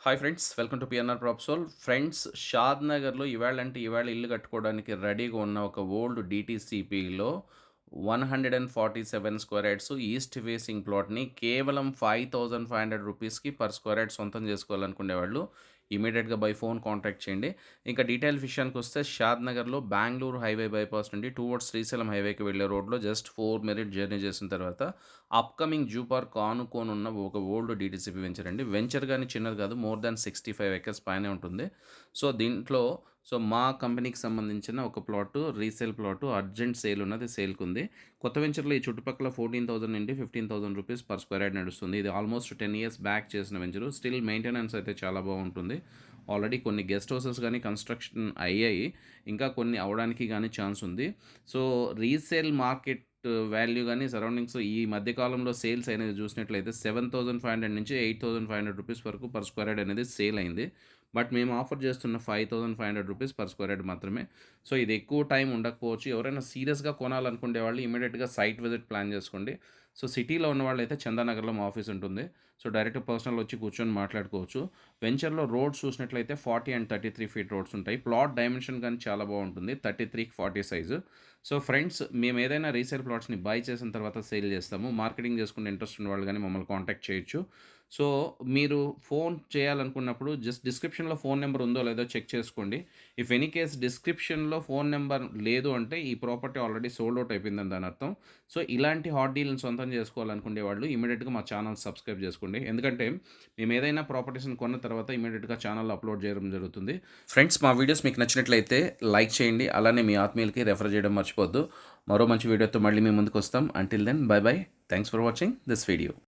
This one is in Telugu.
Hi friends, welcome to PNR Propsol. Friends, షాద్ నగర్లో ఇవాళ ఇల్లు కట్టుకోవడానికి రెడీగా ఉన్న ఒక ఓల్డ్ డిటీసీపీలో 147 స్క్వేర్ యార్డ్స్ ఈస్ట్ ఫేసింగ్ ప్లాట్ని కేవలం 5500 రూపీస్కి పర్ స్క్వేర్ యార్డ్ సొంతం చేసుకోవాలనుకునేవాళ్ళు ఇమీడియట్గా బై ఫోన్ కాంటాక్ట్ చేయండి. ఇంకా డీటెయిల్ విషయానికి వస్తే షాద్ నగర్లో బెంగళూరు హైవే బైపాస్ నుండి టువర్డ్స్ శ్రీశైలం హైవేకి వెళ్ళే రోడ్లో జస్ట్ 4 మినిట్ జర్నీ చేసిన తర్వాత అప్కమింగ్ జూ పార్క్ ఆనుకోనున్న ఒక ఓల్డ్ డీటీసీపీ వెంచర్ అండి. వెంచర్ కానీ చిన్నది కాదు, మోర్ దాన్ 65 ఎకర్స్ పైనే ఉంటుంది. సో దీంట్లో మా కంపెనీకి సంబంధించిన ఒక plot, resale plot urgent sale ఉన్నది, సేల్కి ఉంది. కొత్త వెంచర్లో ఈ చుట్టుపక్కల 14,000 నుండి 15,000 రూపీస్ పర్ స్క్వేర్ యార్డ్ నడుస్తుంది. ఇది ఆల్మోస్ట్ 10 ఇయర్స్ బ్యాక్ చేసిన వెంచరు. స్టిల్ మెయింటెనెన్స్ అయితే చాలా బాగుంటుంది. ఆల్రెడీ కొన్ని గెస్ట్ హౌసెస్ కానీ కన్స్ట్రక్షన్ అయ్యాయి, ఇంకా కొన్ని అవ్వడానికి కానీ ఛాన్స్ ఉంది. సో రీసేల్ మార్కెట్ వాల్యూ కానీ సరౌండింగ్స్ ఈ మధ్య కాలంలో సేల్స్ అనేది చూసినట్లయితే 7,500 నుంచి 8,500 రూపీస్ వరకు పర్ స్క్వేర్ యార్డ్ అనేది సేల్ అయింది. బట్ మేము ఆఫర్ చేస్తున్న 5,500 రూపీస్ పర్ స్క్వేర్ యార్డ్ మాత్రమే. సో ఇది ఎక్కువ టైం ఉండకపోవచ్చు. ఎవరైనా సీరియస్గా కొనాలనుకునే వాళ్ళు ఇమీడియట్గా సైట్ విజిట్ ప్లాన్ చేసుకోండి. సో సిటీలో ఉన్న వాళ్ళైతే చందానగర్లో మా ఆఫీస్ ఉంటుంది. సో డైరెక్ట్ పర్సనల్ వచ్చి కూర్చొని మాట్లాడుకోవచ్చు. వెంచర్లో రోడ్స్ చూసినట్లయితే 40 అండ్ 33 ఫీట్ రోడ్స్ ఉంటాయి. ప్లాట్ డైమెన్షన్ కానీ చాలా బాగుంటుంది, 33కి 40 సైజు. సో ఫ్రెండ్స్, మేము ఏదైనా రీసేల్ ప్లాట్స్ని బై చేసిన తర్వాత సేల్ చేస్తాము. మార్కెటింగ్ చేసుకునే ఇంట్రెస్ట్ ఉన్న వాళ్ళు కానీ మమ్మల్ని కాంటాక్ట్ చేయొచ్చు. సో మీరు ఫోన్ చేయాలనుకున్నప్పుడు జస్ట్ డిస్క్రిప్షన్లో ఫోన్ నెంబర్ ఉందో లేదో చెక్ చేసుకోండి. ఇఫ్ ఎనీ కేస్ డిస్క్రిప్షన్లో ఫోన్ నెంబర్ లేదు అంటే ఈ ప్రాపర్టీ ఆల్రెడీ సోల్డ్ అవుట్ అయిపోయిందని దాని అర్థం. సో ఇలాంటి హాట్ డీల్ని సొంతం చేసుకోవాలనుకునే వాళ్ళు ఇమీడియట్గా మా ఛానల్ సబ్స్క్రైబ్ చేసుకోండి. ఎందుకంటే మేము ఏదైనా ప్రాపర్టీస్ని కొన్న తర్వాత ఇమీడియట్గా ఛానల్లో అప్లోడ్ చేయడం జరుగుతుంది. ఫ్రెండ్స్, మా వీడియోస్ మీకు నచ్చినట్లయితే లైక్ చేయండి, అలానే మీ ఆత్మీయులకి రెఫర్ చేయడం మర్చిపోద్దు. మరో మంచి వీడియోతో మళ్ళీ మీ ముందుకు వస్తాం. Until then, bye bye. Thanks for watching this video.